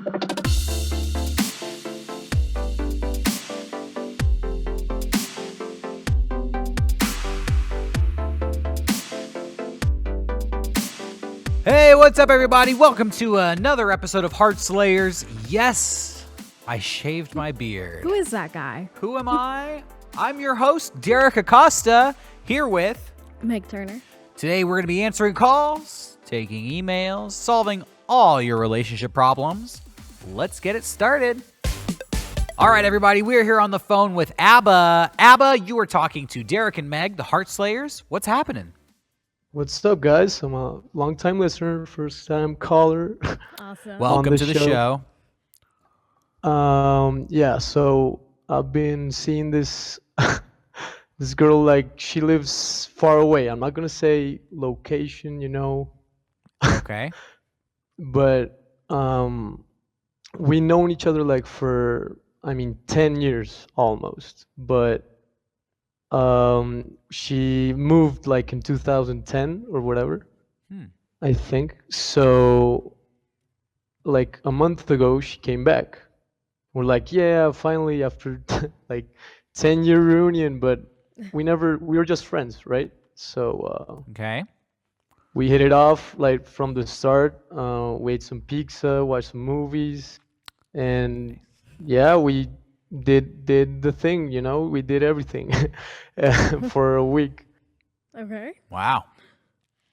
Hey, what's up, everybody? Welcome to another episode of Heartslayers. Yes, I shaved my beard. Who is that guy? Who am I? I'm your host, Derrick Acosta, here with Meg Turner. Today we're going to be answering calls, taking emails, solving all your relationship problems. Let's get it started. All right, everybody, we're here on the phone with Abba. Abba, you are talking to Derrick and Meg, the Heartslayers. What's happening? What's up, guys? I'm a long-time listener, first-time caller. Awesome. Welcome to the show. Yeah, so I've been seeing this this girl, like, she lives far away. I'm not gonna say location, Okay. but we known each other like for 10 years almost. But she moved like in 2010 or whatever, I think. So like a month ago she came back. We're like, yeah, finally, after like 10-year reunion, but we were just friends, right? So Okay. we hit it off like from the start. We ate some pizza, watched some movies, and yeah, we did the thing, we did everything for a week. Okay. Wow.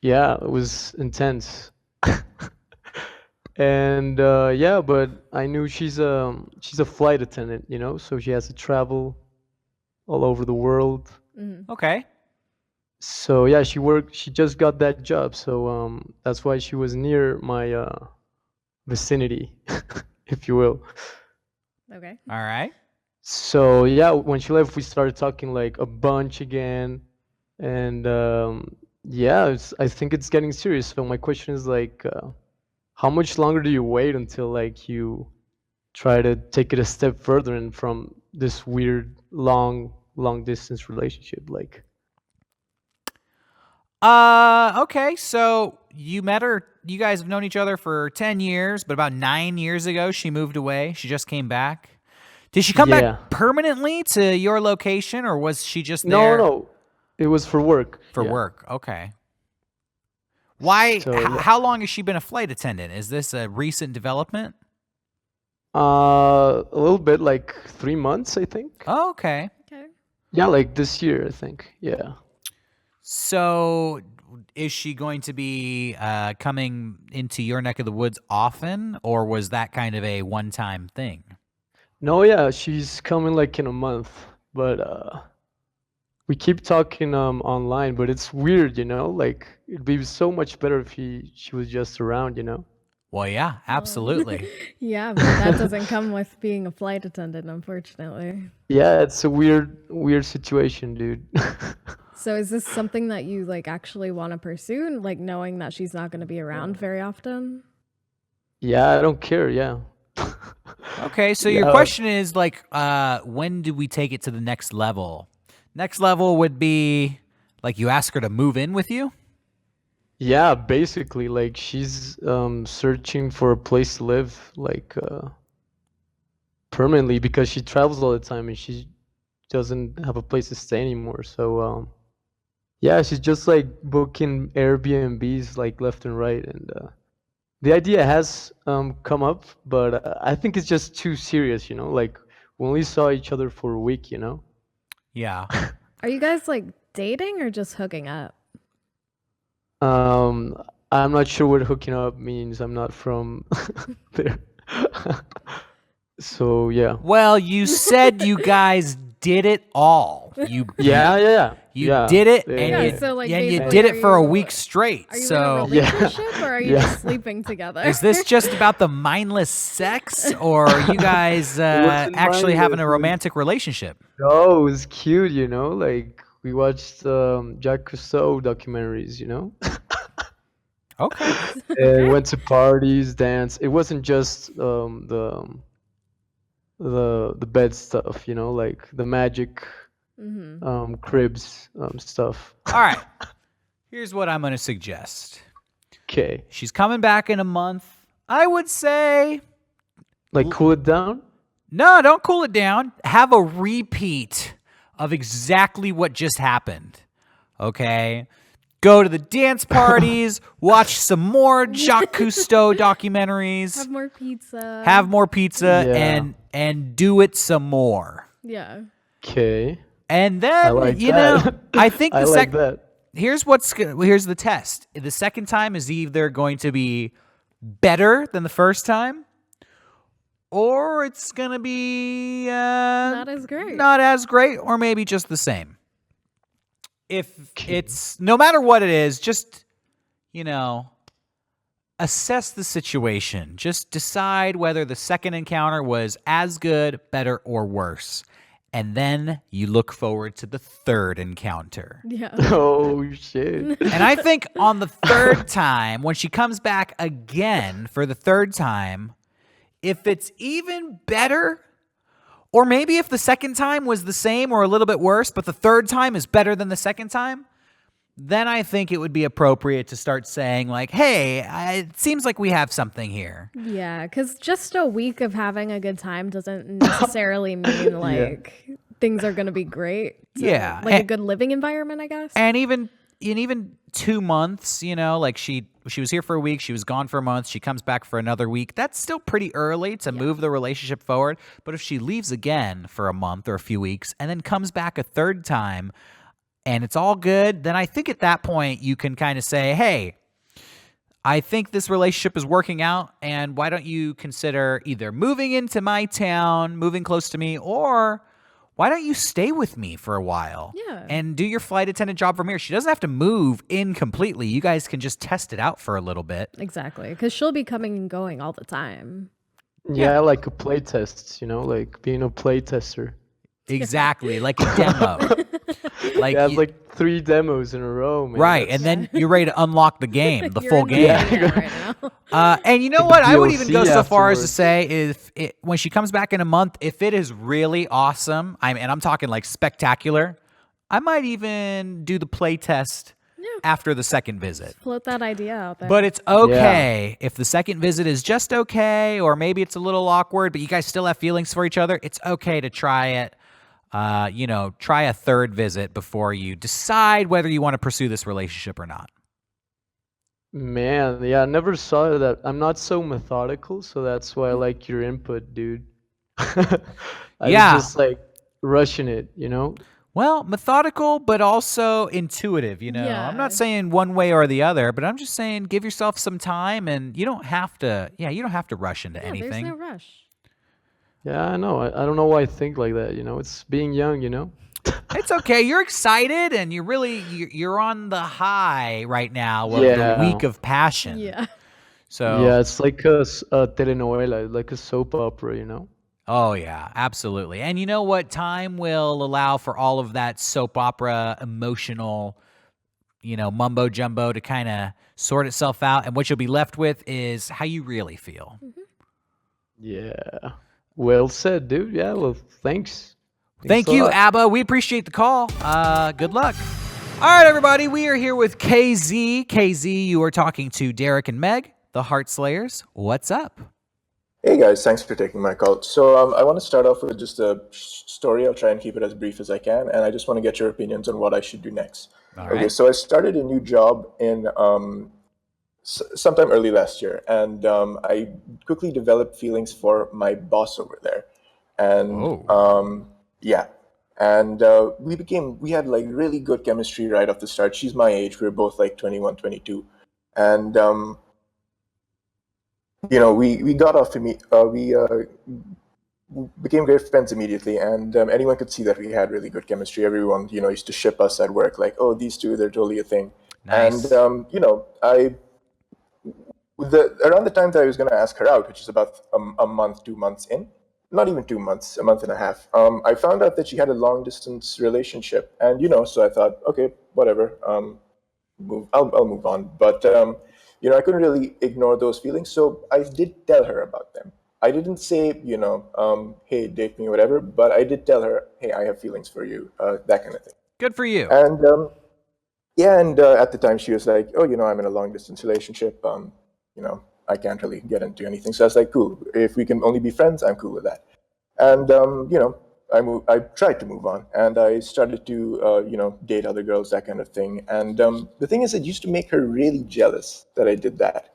Yeah, it was intense. And yeah, but I knew she's a flight attendant, so she has to travel all over the world. Okay. So yeah, she just got that job, so that's why she was near my vicinity, if you will. Okay. All right. So yeah, when she left, we started talking like a bunch again, and yeah, I think it's getting serious. So my question is like, how much longer do you wait until like you try to take it a step further and from this weird long distance relationship, like? Okay, so you met her, you guys have known each other for 10 years, but about 9 years ago, she moved away. She just came back. Did she come Yeah. back permanently to your location, or was she just there? No, it was for work. For Yeah. work, okay. Why, So, yeah. how long has she been a flight attendant? Is this a recent development? A little bit, like 3 months, I think. Oh, okay. Okay. Yeah, like this year, I think. Yeah. So is she going to be coming into your neck of the woods often, or was that kind of a one-time thing? No, yeah, she's coming like in a month, but we keep talking online, but it's weird, like it'd be so much better if she was just around. Well, yeah, absolutely. Yeah, but that doesn't come with being a flight attendant, unfortunately. Yeah, it's a weird situation, dude. So is this something that you like actually want to pursue, like knowing that she's not going to be around very often? Yeah, I don't care. Yeah. Okay, so your question is like, when do we take it to the next level? Next level would be like you ask her to move in with you? Yeah, basically, like she's searching for a place to live, like permanently, because she travels all the time and she doesn't have a place to stay anymore. So yeah, she's just like booking Airbnbs like left and right, and the idea has come up, but I think it's just too serious, like we only saw each other for a week. Yeah. Are you guys like dating or just hooking up? I'm not sure what hooking up means. I'm not from there. So yeah. Well, you said you guys did it all. You Yeah. You did it, Yeah. and Yeah, you, so, like, and you basically, did it are for a you- week straight. Are you So in a relationship or are you Yeah. just sleeping together? is this just about the mindless sex, or are you guys wasn't actually having a mindless. romantic relationship? Oh, it was cute, like we watched Jacques Cousteau documentaries, Okay. and we went to parties, dance. It wasn't just the bed stuff, like the magic cribs stuff. All right. Here's what I'm going to suggest. Okay. She's coming back in a month. I would say Like cool it down? No, don't cool it down. Have a repeat of exactly what just happened. Okay? Go to the dance parties, watch some more Jacques Cousteau documentaries, Have more pizza. have more pizza, Yeah. and do it some more. Yeah. Okay. And I then, like you that. know, I think I the like that. here's the test. The second time is either going to be better than the first time, or it's going to be Not as great. not as great, or maybe just the same. If Okay. it's no matter what it is, just, you know, assess the situation. Just decide whether the second encounter was as good, better, or worse. And then you look forward to the third encounter. Yeah. Oh shit. And I think on the third time, when she comes back again for the third time, if it's even better, or maybe if the second time was the same or a little bit worse, but the third time is better than the second time, then I think it would be appropriate to start saying, like, hey, it seems like we have something here. Yeah, because just a week of having a good time doesn't necessarily mean like things are going to be great. So, Yeah. like a good living environment, I guess. And even 2 months, you know, like she was here for a week, she was gone for a month, she comes back for another week. That's still pretty early to move the relationship forward. But if she leaves again for a month or a few weeks and then comes back a third time and it's all good, then I think at that point you can kind of say, hey, I think this relationship is working out, and why don't you consider either moving into my town, moving close to me, or why don't you stay with me for a while and do your flight attendant job from here? She doesn't have to move in completely. You guys can just test it out for a little bit. Exactly, because she'll be coming and going all the time. Yeah, like a play test, you know, like being a play tester. Exactly, like a demo. Like, Yeah, like 3 demos in a row, man. right, and then you're ready to unlock the game, the You're full in the game. game right now. And you know Like what? the I would even go DLC so far as to afterwards. say, when she comes back in a month, if it is really awesome, and I'm talking like spectacular, I might even do the play test after the second visit. Float that idea out there. But it's okay if the second visit is just okay, or maybe it's a little awkward, but you guys still have feelings for each other. It's okay to try it. Try a third visit before you decide whether you want to pursue this relationship or not. Man, yeah, I never saw that. I'm not so methodical, so that's why I like your input, dude. Yeah. Was just like rushing it, you know? Well, methodical, but also intuitive, you know. I'm not Yeah. saying one way or the other, but I'm just saying give yourself some time, and you don't have to rush into anything. There's no rush. Yeah, I know. I don't know why I think like that, you know? It's being young, you know? It's okay. You're excited, and you're on the high right now of the Yeah. week of passion. Yeah. So Yeah, it's like a telenovela, like a soap opera, you know? oh, yeah, absolutely. And you know what? Time will allow for all of that soap opera emotional, mumbo jumbo to kind of sort itself out. And what you'll be left with is how you really feel. Yeah. Well said, dude. Yeah, well, thanks. Thank Thanks a you, lot. Abba. We appreciate the call. Good luck. All right, everybody. We are here with KZ. KZ, you are talking to Derrick and Meg, the Heartslayers. What's up? Hey guys, thanks for taking my call. So I want to start off with just a story. I'll try and keep it as brief as I can, and I just want to get your opinions on what I should do next. All Okay, right. so I started a new job in sometime early last year, and I quickly developed feelings for my boss over there, and yeah, and we had like really good chemistry right off the start. She's my age. We were both like 21, 22, and we got off we became great friends immediately, and anyone could see that we had really good chemistry. Everyone, used to ship us at work, like, oh, these two, they're totally a thing. Nice. And around the time that I was going to ask her out, which is about a month, 2 months in, not even 2 months, a month and a half, I found out that she had a long distance relationship, and so I thought, okay, whatever, I'll move on, but I couldn't really ignore those feelings, so I did tell her about them. I didn't say, hey, date me, or whatever, but I did tell her, hey, I have feelings for you, that kind of thing. Good for you. And at the time she was like, oh, I'm in a long distance relationship. I can't really get into anything. So I was like, cool. If we can only be friends, I'm cool with that. And I tried to move on, and I started to date other girls, that kind of thing. And the thing is, it used to make her really jealous that I did that.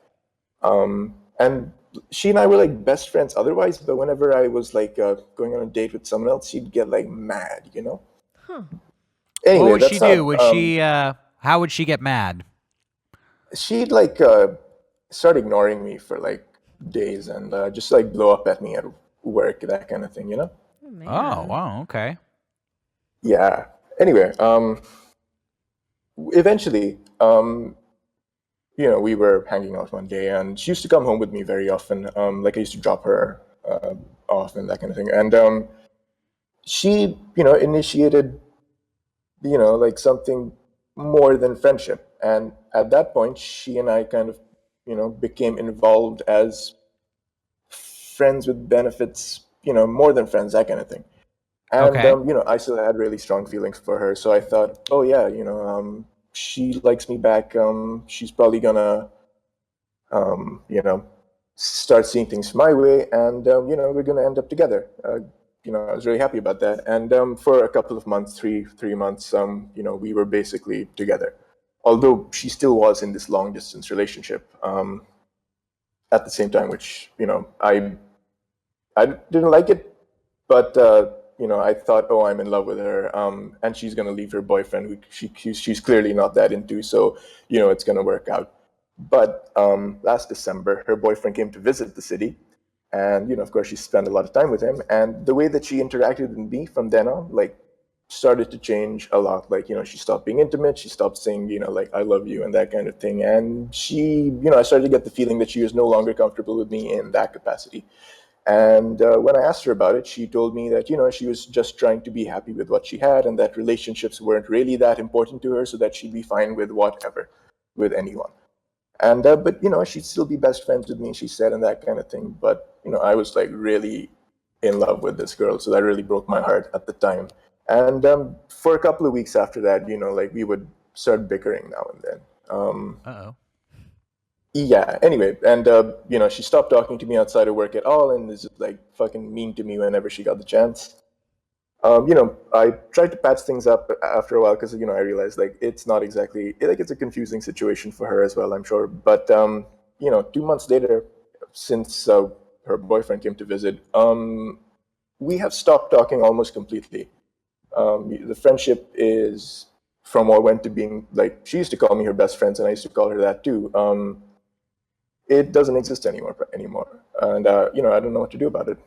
And she and I were like best friends otherwise, but whenever I was like going on a date with someone else, she'd get like mad, you know? Huh. Anyway, What would she that's do? how, Would she? How would she get mad? she'd like start ignoring me for like days and just like blow up at me at work, that kind of thing, you know? Oh, man. Oh, wow. Okay. Yeah. Anyway, eventually, we were hanging out one day, and she used to come home with me very often. Like I used to drop her off and that kind of thing. And she, initiated, like something more than friendship. And at that point, she and I kind of, became involved as friends with benefits, more than friends, that kind of thing. And Okay. I still had really strong feelings for her, so I thought, oh yeah, she likes me back. She's probably gonna, start seeing things my way, and we're gonna end up together. I was really happy about that. And for a couple of months, three months, we were basically together. Although she still was in this long distance relationship at the same time, which I didn't like it, but I thought, oh, I'm in love with her, and she's gonna leave her boyfriend, who she's clearly not that into, so it's gonna work out. But last December, her boyfriend came to visit the city, and of course, she spent a lot of time with him. And the way that she interacted with me from then on, like, started to change a lot. Like, she stopped being intimate. She stopped saying, like, I love you and that kind of thing. And she, I started to get the feeling that she was no longer comfortable with me in that capacity. And when I asked her about it, she told me that, she was just trying to be happy with what she had, and that relationships weren't really that important to her, so that she'd be fine with whatever, with anyone. And, but, she'd still be best friends with me, she said, and that kind of thing. But, I was like really in love with this girl, so that really broke my heart at the time. And for a couple of weeks after that, like we would start bickering now and then. Uh-oh. Yeah, anyway, and she stopped talking to me outside of work at all, and is just like fucking mean to me whenever she got the chance. I tried to patch things up after a while, because I realized like it's not exactly like it's a confusing situation for her as well, I'm sure. But 2 months later, since her boyfriend came to visit, we have stopped talking almost completely. The friendship is from what went to being like, she used to call me her best friends, and I used to call her that too. It doesn't exist anymore, and I don't know what to do about it.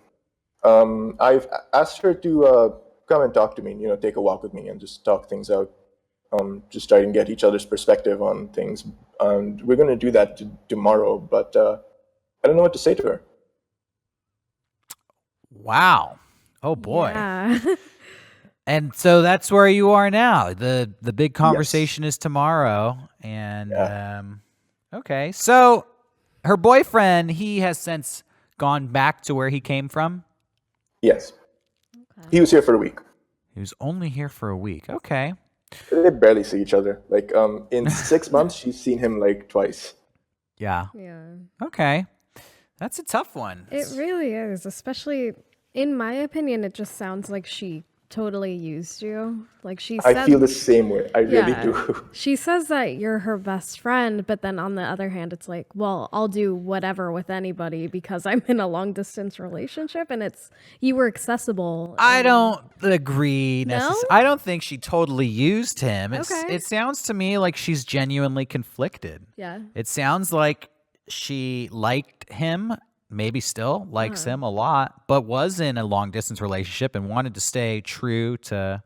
I've asked her to come and talk to me, take a walk with me and just talk things out, just try and get each other's perspective on things. And we're going to do that tomorrow, but I don't know what to say to her. Wow. Oh boy. Yeah. And so that's where you are now. The big conversation is tomorrow. And Yeah. okay. So her boyfriend, he has since gone back to where he came from. Yes. He was here for a week. He was only here for a week. Okay. They barely see each other. Like in 6 months, she's seen him like twice. Yeah. Yeah. Okay. That's a tough one. It really is, especially in my opinion, it just sounds like she totally used you. Like she said, I feel the same way. I really yeah, do. she says that you're her best friend, but then on the other hand, it's like, well, I'll do whatever with anybody because I'm in a long distance relationship, and it's you were accessible. I don't agree. No? I don't think she totally used him. Okay. It sounds to me like she's genuinely conflicted. Yeah. It sounds like she liked him, maybe still likes him a lot, but was in a long distance relationship and wanted to stay true to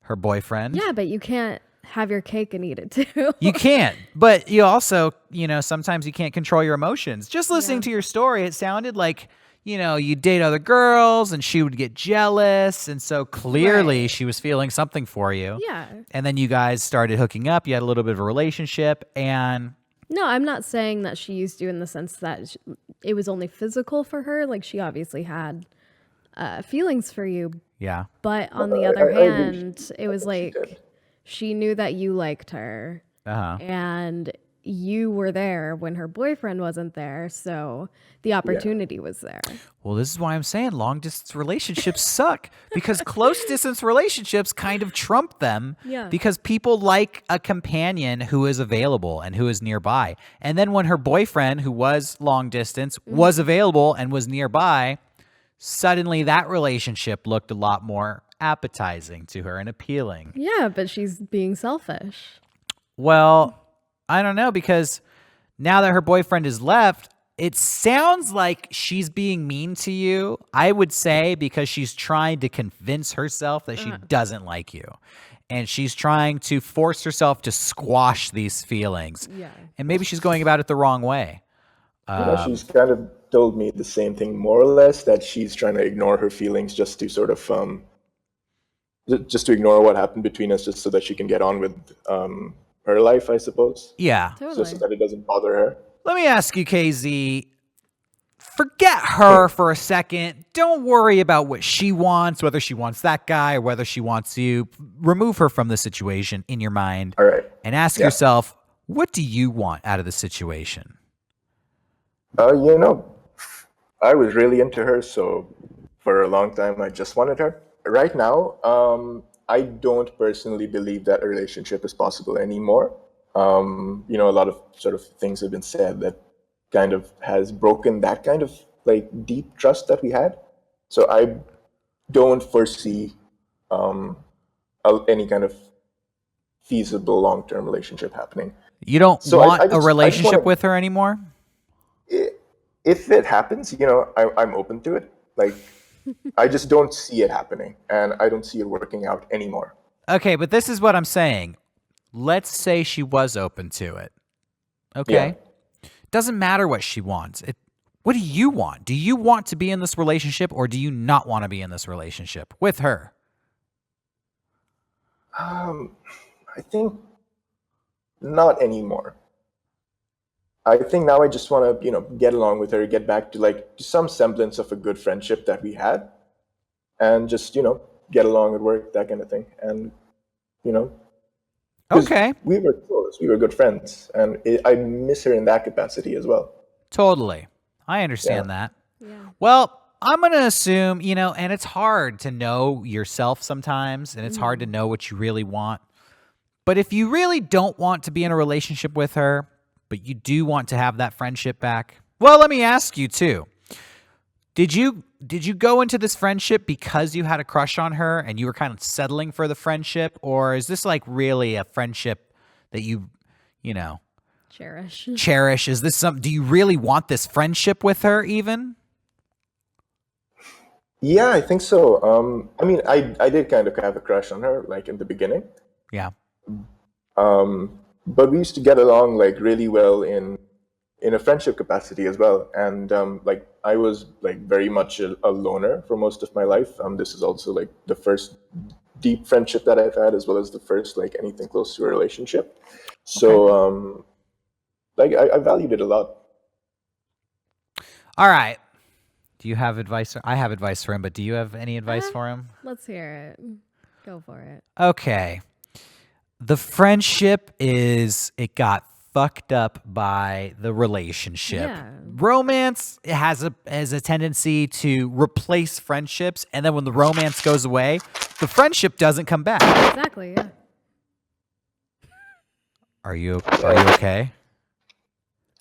her boyfriend. Yeah, but you can't have your cake and eat it too. You can't, but you also, sometimes you can't control your emotions. Just listening to your story, it sounded like, you date other girls and she would get jealous. And so clearly Right. she was feeling something for you. Yeah. And then you guys started hooking up. You had a little bit of a relationship. And No, I'm not saying that she used you in the sense that it was only physical for her. Like she obviously had feelings for you, yeah. but on the other I agree. hand, it was like did. she knew that you liked her, Uh-huh. and you were there when her boyfriend wasn't there, so the opportunity was there. Well, this is why I'm saying long distance relationships suck, because close distance relationships kind of trump them, Yeah. because people like a companion who is available and who is nearby. And then when her boyfriend, who was long distance, was available and was nearby, suddenly that relationship looked a lot more appetizing to her and appealing. Yeah, but she's being selfish. Well, I don't know, because now that her boyfriend is left, it sounds like she's being mean to you, I would say, because she's trying to convince herself that she doesn't like you. And she's trying to force herself to squash these feelings. Yeah. And maybe she's going about it the wrong way. She's kind of told me the same thing, more or less, that she's trying to ignore her feelings just to sort of just to ignore what happened between us, just so that she can get on with her life, I suppose. Yeah. Totally. So that it doesn't bother her. Let me ask you, KZ, forget her for a second. Don't worry about what she wants, whether she wants that guy or whether she wants you. Remove her from the situation in your mind. All right. And ask yourself, what do you want out of the situation? I was really into her, so for a long time I just wanted her. Right now, I don't personally believe that a relationship is possible anymore. A lot of sort of things have been said that kind of has broken that kind of like deep trust that we had. So I don't foresee any kind of feasible long-term relationship happening. You don't So want I just a relationship wanna- with her anymore? If it happens, I'm open to it. Like, I just don't see it happening, and I don't see it working out anymore. Okay, but this is what I'm saying. Let's say she was open to it. Okay? Doesn't matter what she wants. What do you want? Do you want to be in this relationship, or do you not want to be in this relationship with her? I think not anymore. I think now I just want to, get along with her, get back to some semblance of a good friendship that we had, and just, get along at work, that kind of thing. And, 'cause Okay. we were close, we were good friends, and I miss her in that capacity as well. Totally. I understand that. Yeah. Well, I'm going to assume, and it's hard to know yourself sometimes, and it's hard to know what you really want. But if you really don't want to be in a relationship with her, but you do want to have that friendship back, well, let me ask you too. Did you go into this friendship because you had a crush on her and you were kind of settling for the friendship, or is this like really a friendship that you Cherish. cherish? Is this do you really want this friendship with her even? Yeah, I think so. I did kind of have a crush on her, like in the beginning. Yeah. But we used to get along like really well in a friendship capacity as well. And I was like very much a loner for most of my life. This is also like the first deep friendship that I've had, as well as the first like anything close to a relationship. So I valued it a lot. All right. Do you have advice? I have advice for him, but do you have any advice for him? Let's hear it. Go for it. Okay. The friendship it got fucked up by the relationship. Yeah. Romance has a tendency to replace friendships, and then when the romance goes away, the friendship doesn't come back. Exactly, yeah. Are you okay?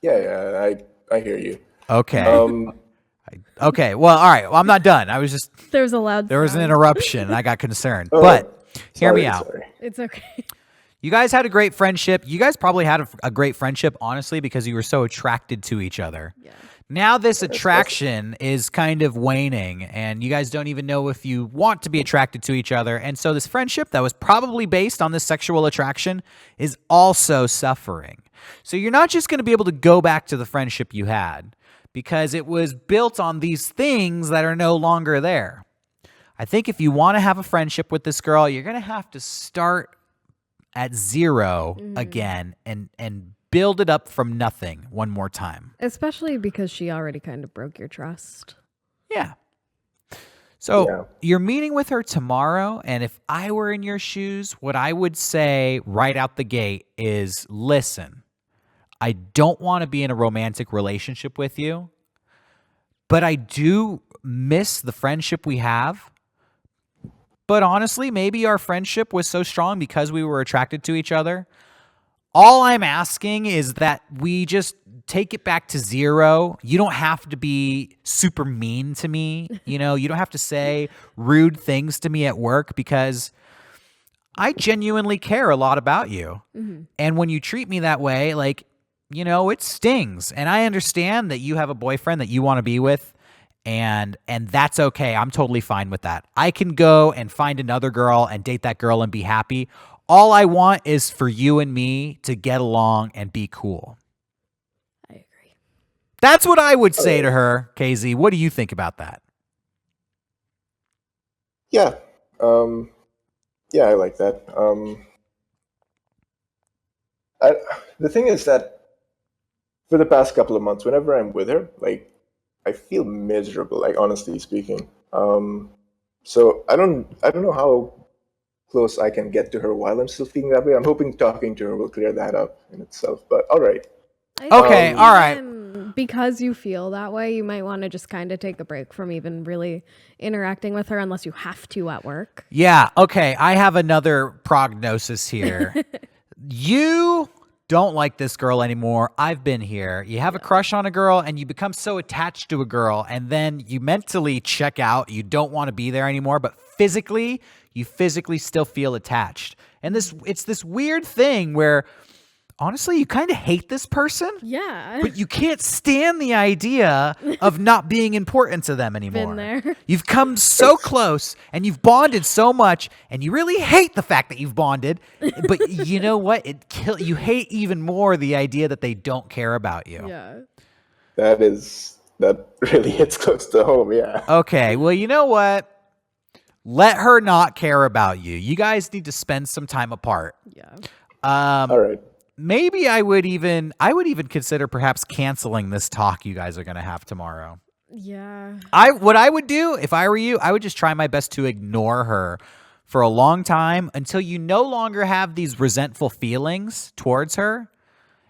Yeah, I hear you. Okay. Okay. Well, all right. Well, I'm not done. I was just There was an an interruption, and I got concerned. But hear me out. Sorry. It's okay. You guys had a great friendship. You guys probably had a great friendship, honestly, because you were so attracted to each other. Yeah. Now this attraction is kind of waning, and you guys don't even know if you want to be attracted to each other. And so this friendship that was probably based on this sexual attraction is also suffering. So you're not just going to be able to go back to the friendship you had, because it was built on these things that are no longer there. I think if you want to have a friendship with this girl, you're going to have to start at zero again and build it up from nothing one more time. Especially because she already kind of broke your trust. Yeah. So Yeah. you're meeting with her tomorrow, and if I were in your shoes, what I would say right out the gate is, listen, I don't want to be in a romantic relationship with you, but I do miss the friendship we have. But honestly, maybe our friendship was so strong because we were attracted to each other. All I'm asking is that we just take it back to zero. You don't have to be super mean to me. You don't have to say rude things to me at work because I genuinely care a lot about you. Mm-hmm. And when you treat me that way, like, it stings. And I understand that you have a boyfriend that you want to be with. And that's okay. I'm totally fine with that. I can go and find another girl and date that girl and be happy. All I want is for you and me to get along and be cool. I agree. That's what I would say to her, KZ. What do you think about that? Yeah. Yeah, I like that. The thing is that for the past couple of months, whenever I'm with her, like, I feel miserable, like, honestly speaking. So I don't know how close I can get to her while I'm still feeling that way. I'm hoping talking to her will clear that up in itself. But all right. Okay, all right. Because you feel that way, you might want to just kind of take a break from even really interacting with her unless you have to at work. Yeah, okay. I have another prognosis here. You don't like this girl anymore. I've been here. You have a crush on a girl and you become so attached to a girl and then you mentally check out. You don't want to be there anymore, but you physically still feel attached. And it's this weird thing where honestly, you kind of hate this person. Yeah. But you can't stand the idea of not being important to them anymore. Been there. You've come so close and you've bonded so much and you really hate the fact that you've bonded. But you know what? You hate even more the idea that they don't care about you. Yeah. That really hits close to home, yeah. Okay, well, you know what? Let her not care about you. You guys need to spend some time apart. Yeah. All right. Maybe I would even consider perhaps canceling this talk you guys are going to have tomorrow. Yeah. What I would do if I were you, I would just try my best to ignore her for a long time until you no longer have these resentful feelings towards her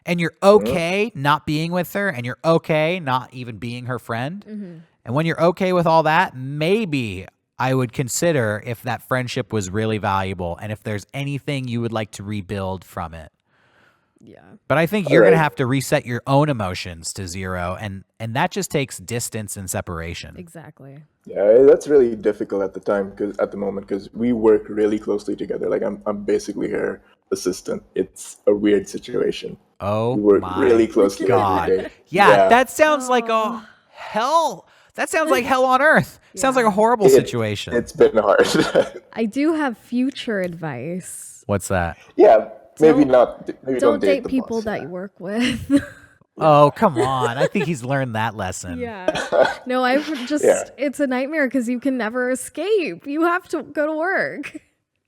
and you're okay not being with her and you're okay not even being her friend. Mm-hmm. And when you're okay with all that, maybe I would consider if that friendship was really valuable and if there's anything you would like to rebuild from it. Yeah. But I think you're going to have to reset your own emotions to zero, and that just takes distance and separation. Exactly. Yeah, that's really difficult at the moment because we work really closely together. Like I'm basically her assistant. It's a weird situation. Oh, we work my really closely God. every day. Yeah, that sounds like a hell. That sounds like hell on earth. Sounds like a horrible situation. It's been hard. I do have future advice. What's that? Yeah, maybe Don't- not. Maybe Don't date date the people boss. that you work with. Oh, come on. I think he's learned that lesson. Yeah. No, I've just, it's a nightmare because you can never escape. You have to go to work.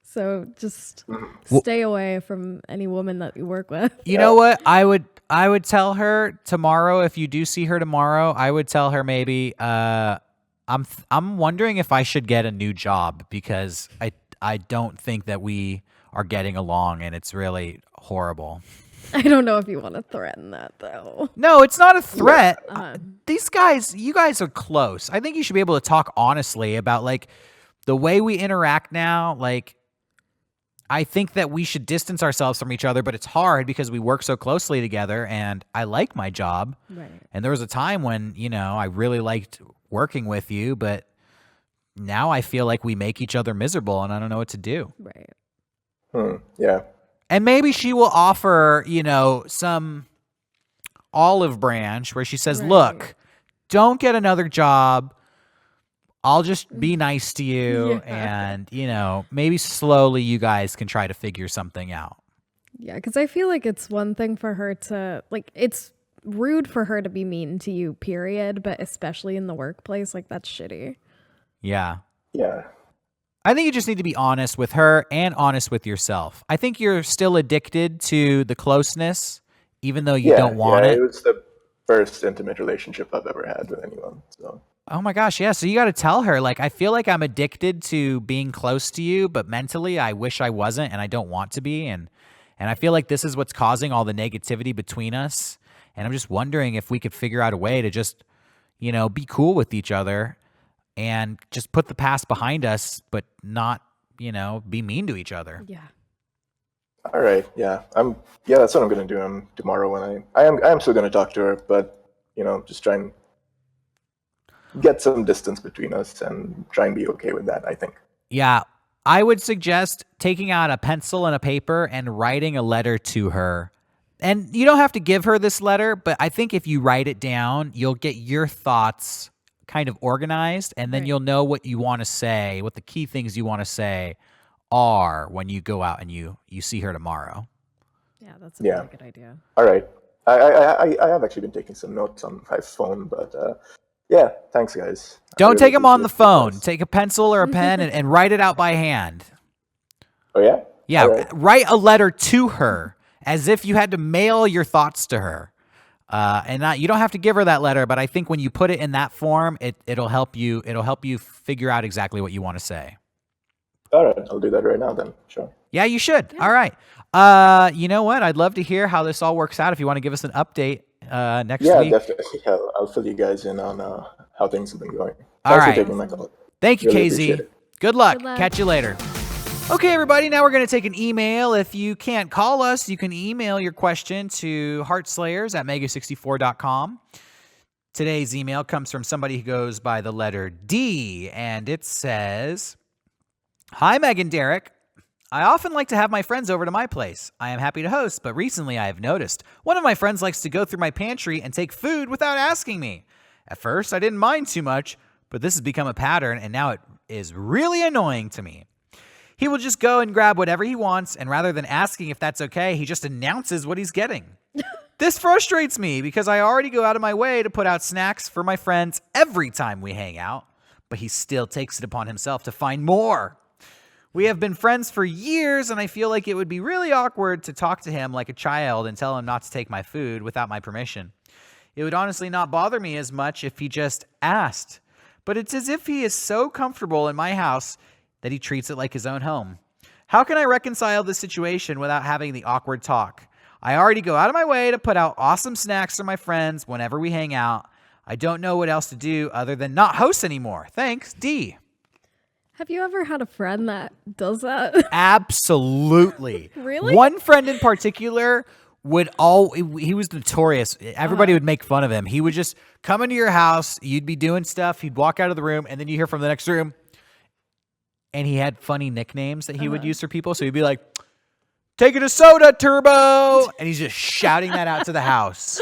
So just stay away from any woman that you work with. You know what? I would tell her tomorrow, if you do see her tomorrow, I would tell her maybe I'm wondering if I should get a new job because I don't think that we are getting along and it's really horrible. I don't know if you want to threaten that though. No, it's not a threat. Yeah. You guys are close. I think you should be able to talk honestly about like the way we interact now. Like, I think that we should distance ourselves from each other, but it's hard because we work so closely together and I like my job. Right. And there was a time when, I really liked working with you, but now I feel like we make each other miserable and I don't know what to do. Right. Yeah. And maybe she will offer, some olive branch where she says, Right. look, don't get another job. I'll just be nice to you. Yeah. And, maybe slowly you guys can try to figure something out. Yeah, because I feel like it's one thing for her to, like, it's rude for her to be mean to you, period. But especially in the workplace, like, that's shitty. Yeah. Yeah. I think you just need to be honest with her and honest with yourself. I think you're still addicted to the closeness, even though you don't want it. It was the first intimate relationship I've ever had with anyone. So. Oh my gosh, yeah. So you got to tell her, like, I feel like I'm addicted to being close to you, but mentally I wish I wasn't and I don't want to be. And And I feel like this is what's causing all the negativity between us. And I'm just wondering if we could figure out a way to just, be cool with each other and just put the past behind us, but not, be mean to each other. Yeah. All right. Yeah. That's what I'm going to do tomorrow when I am still going to talk to her, but, just try and get some distance between us and try and be okay with that, I think. Yeah. I would suggest taking out a pencil and a paper and writing a letter to her. And you don't have to give her this letter, but I think if you write it down, you'll get your thoughts kind of organized, and then you'll know what you want to say, what the key things you want to say are when you go out and you see her tomorrow. Yeah, that's a really good idea. All right. I have actually been taking some notes on my phone, but yeah, thanks, guys. Don't take them on the phone. Take a pencil or a pen and write it out by hand. Oh, yeah? Yeah, right. Write a letter to her as if you had to mail your thoughts to her. You don't have to give her that letter, but I think when you put it in that form, it'll help you. It'll help you figure out exactly what you want to say. All right, I'll do that right now then. Sure. Yeah, you should. Yeah. All right. You know what? I'd love to hear how this all works out. If you want to give us an update next week. Yeah, definitely. I'll fill you guys in on how things have been going. All Thanks right. for taking my call. Thank you, Really KZ. Good luck. Catch you later. Okay, everybody, now we're going to take an email. If you can't call us, you can email your question to heartslayers@mega64.com. Today's email comes from somebody who goes by the letter D, and it says, "Hi, Meg and Derrick. I often like to have my friends over to my place. I am happy to host, but recently I have noticed one of my friends likes to go through my pantry and take food without asking me. At first, I didn't mind too much, but this has become a pattern, and now it is really annoying to me. He will just go and grab whatever he wants, and rather than asking if that's okay, he just announces what he's getting. This frustrates me because I already go out of my way to put out snacks for my friends every time we hang out, but he still takes it upon himself to find more. We have been friends for years, and I feel like it would be really awkward to talk to him like a child and tell him not to take my food without my permission. It would honestly not bother me as much if he just asked, but it's as if he is so comfortable in my house that he treats it like his own home. How can I reconcile this situation without having the awkward talk? I already go out of my way to put out awesome snacks for my friends whenever we hang out. I don't know what else to do other than not host anymore. Thanks, D." Have you ever had a friend that does that? Absolutely. Really? One friend in particular he was notorious. Everybody would make fun of him. He would just come into your house, you'd be doing stuff, he'd walk out of the room, and then you hear from the next room, and he had funny nicknames that he would use for people. So he'd be like, "Taking a soda, Turbo," and he's just shouting that out to the house.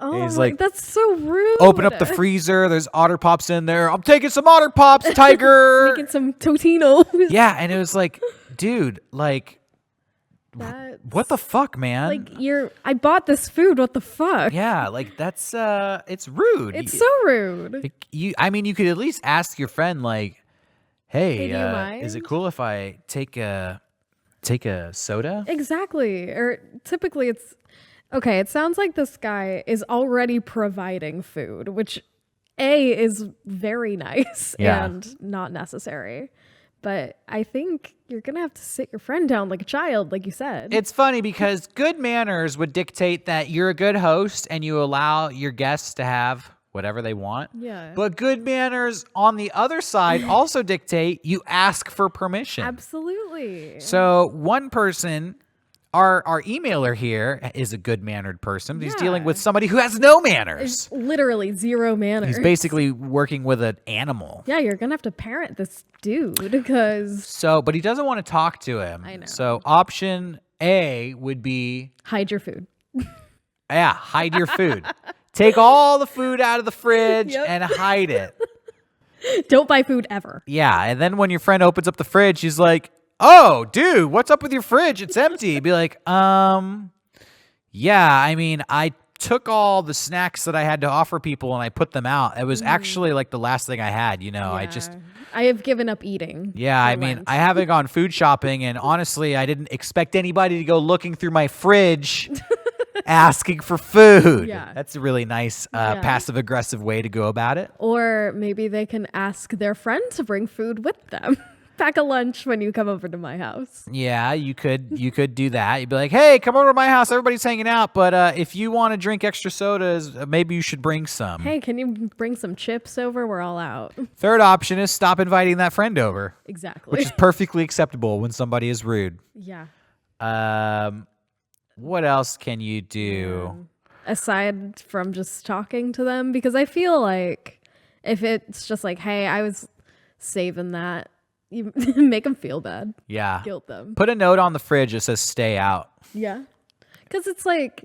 Oh, he's like, that's so rude. "Open up the freezer. There's Otter Pops in there. I'm taking some Otter Pops, Tiger." Making some Totino. Yeah, and it was like, dude, like, what the fuck, man? Like, I bought this food. What the fuck? Yeah, like that's it's rude. It's so rude. You could at least ask your friend, like, "Hey, do you mind? is it cool if I take a soda?" Exactly. Or typically it's okay. It sounds like this guy is already providing food, which is very nice and not necessary. But I think you're going to have to sit your friend down like a child, like you said. It's funny because good manners would dictate that you're a good host and you allow your guests to have whatever they want. Yeah. But good manners on the other side also dictate you ask for permission. Absolutely. So one person, our emailer here is a good-mannered person. But he's dealing with somebody who has no manners. It's literally zero manners. He's basically working with an animal. Yeah, you're going to have to parent this dude because... But he doesn't want to talk to him. I know. So option A would be... hide your food. Yeah, hide your food. Take all the food out of the fridge and hide it. Don't buy food ever. Yeah, and then when your friend opens up the fridge, she's like, "Oh, dude, what's up with your fridge? It's empty." Be like, yeah, I took all the snacks that I had to offer people and I put them out. It was actually like the last thing I had, I have given up eating. Yeah, I haven't gone food shopping, and honestly, I didn't expect anybody to go looking through my fridge asking for food. Yeah. That's a really nice passive-aggressive way to go about it. Or maybe they can ask their friend to bring food with them. Pack a lunch when you come over to my house. Yeah, you could do that. You'd be like, hey, come over to my house. Everybody's hanging out, but if you want to drink extra sodas, maybe you should bring some. Hey, can you bring some chips over? We're all out. Third option is stop inviting that friend over. Exactly. Which is perfectly acceptable when somebody is rude. Yeah. What else can you do? Aside from just talking to them, because I feel like if it's just like, hey, I was saving that, you make them feel bad. Yeah. Guilt them. Put a note on the fridge that says stay out. Yeah. Because it's like,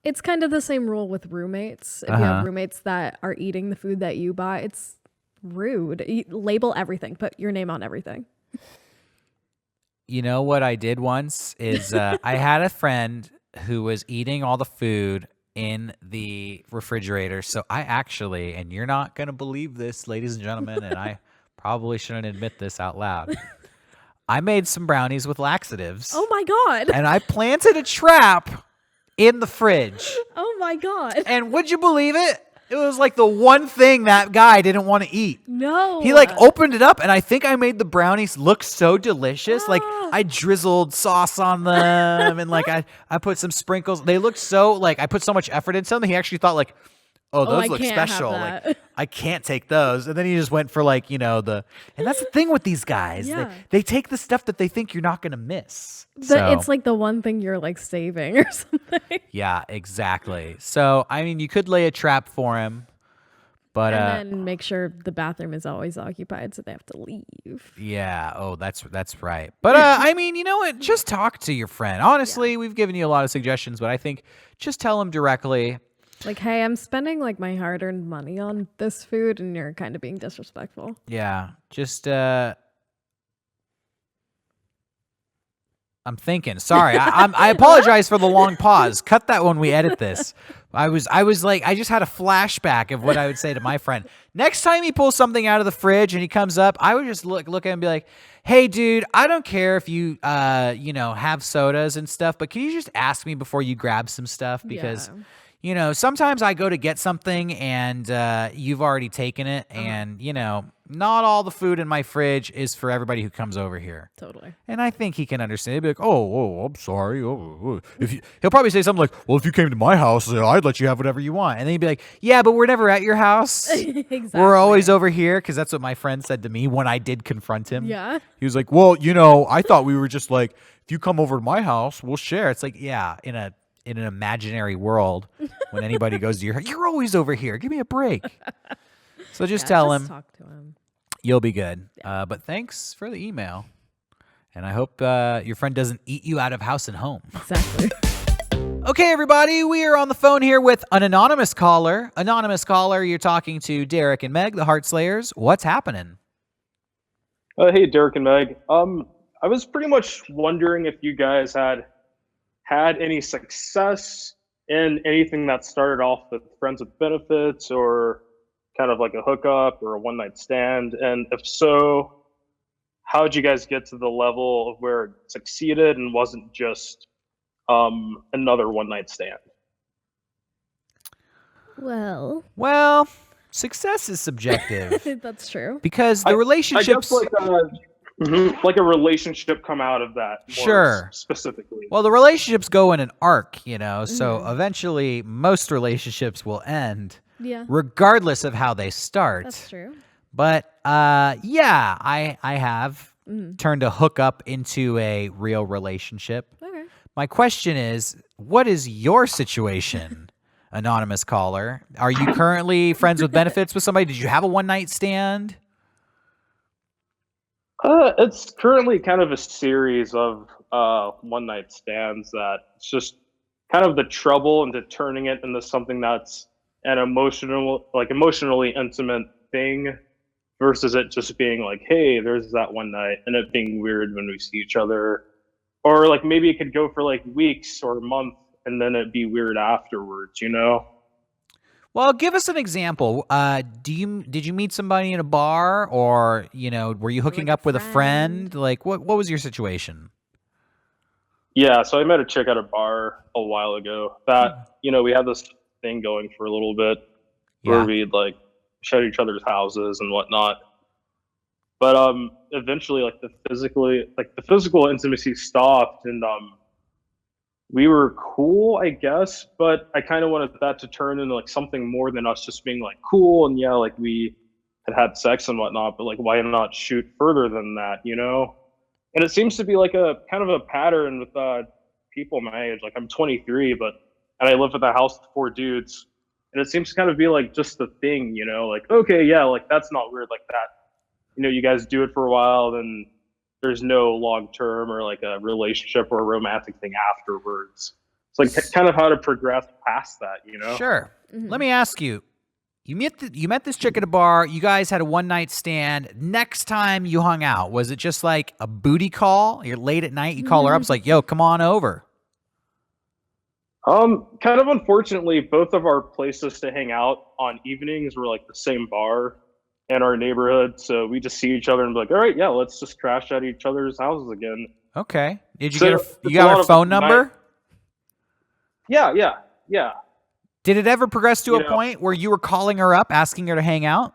it's kind of the same rule with roommates. If you have roommates that are eating the food that you buy, it's rude. Label everything. Put your name on everything. You know what I did once is I had a friend who was eating all the food in the refrigerator. So I actually, and you're not going to believe this, ladies and gentlemen, and I probably shouldn't admit this out loud. I made some brownies with laxatives. Oh my God. And I planted a trap in the fridge. Oh my God. And would you believe it? It was like the one thing that guy didn't want to eat. No. He like opened it up and I think I made the brownies look so delicious. Like I drizzled sauce on them and like I put some sprinkles. They looked so like I put so much effort into them. He actually thought like, oh, those look special. Like I can't take those. And then he just went for like, and that's the thing with these guys. Yeah. They take the stuff that they think you're not going to miss. It's like the one thing you're like saving or something. Yeah, exactly. So, I mean, you could lay a trap for him, but and then make sure the bathroom is always occupied so they have to leave. Yeah. Oh, that's right. But I mean, you know what? Just talk to your friend. Honestly, we've given you a lot of suggestions, but I think just tell him directly. Like, hey, I'm spending like my hard-earned money on this food and you're kind of being disrespectful. Yeah. Just I'm thinking. Sorry, I apologize for the long pause. Cut that when we edit this. I was like, I just had a flashback of what I would say to my friend. Next time he pulls something out of the fridge and he comes up, I would just look at him and be like, hey, dude, I don't care if you, have sodas and stuff, but can you just ask me before you grab some stuff? Because, sometimes I go to get something and you've already taken it and, not all the food in my fridge is for everybody who comes over here. Totally. And I think he can understand. He'll be like, oh, I'm sorry. He'll probably say something like, well, if you came to my house, I'd let you have whatever you want. And then he'd be like, yeah, but we're never at your house. Exactly. We're always over here. Because that's what my friend said to me when I did confront him. Yeah. He was like, well, I thought we were just like, if you come over to my house, we'll share. It's like, yeah, in an imaginary world, when anybody goes to your house, you're always over here. Give me a break. So just tell him. Talk to him. You'll be good. But thanks for the email. And I hope your friend doesn't eat you out of house and home. Exactly. Okay, everybody. We are on the phone here with an anonymous caller. Anonymous caller, you're talking to Derrick and Meg, the Heartslayers. What's happening? Hey, Derrick and Meg. I was pretty much wondering if you guys had any success in anything that started off with friends with benefits or kind of like a hookup or a one-night stand, and if so, how did you guys get to the level of where it succeeded and wasn't just another one-night stand? Well, success is subjective. That's true. Because the relationships, I guess like a relationship come out of that. Sure. Specifically. Well, the relationships go in an arc, so eventually most relationships will end. Yeah. Regardless of how they start. That's true. But I have turned a hookup into a real relationship. Okay. My question is, what is your situation, anonymous caller? Are you currently friends with benefits with somebody? Did you have a one-night stand? It's currently kind of a series of one-night stands that it's just kind of the trouble into turning it into something that's an emotionally intimate thing versus it just being like, hey, there's that one night, and it being weird when we see each other. Or like maybe it could go for like weeks or a month and then it'd be weird afterwards, Well, give us an example. Did you meet somebody in a bar, or were you hooking up with a friend? Like what was your situation? Yeah, so I met a chick at a bar a while ago that, we had this thing going for a little bit where we'd like show each other's houses and whatnot. But eventually, like the physical intimacy stopped, and we were cool, I guess. But I kind of wanted that to turn into like something more than us just being like cool, and yeah, like we had sex and whatnot. But like, why not shoot further than that, you know? And it seems to be like a kind of a pattern with people my age. Like I'm 23, and I live with a house with 4 dudes, and it seems to kind of be like just the thing, you know? Like, okay, yeah, like that's not weird, like that. You know, you guys do it for a while, then there's no long term or like a relationship or a romantic thing afterwards. It's like kind of how to progress past that, you know? Sure. Let me ask you. You met this chick at a bar. You guys had a one-night stand. Next time you hung out, was it just like a booty call? You're late at night. You call her up. It's like, yo, come on over. Kind of unfortunately, both of our places to hang out on evenings were like the same bar in our neighborhood. So we just see each other and be like, all right, yeah, let's just crash at each other's houses again. Okay. Did you So you got her phone number? Yeah. Did it ever progress to You a know- point where you were calling her up, asking her to hang out?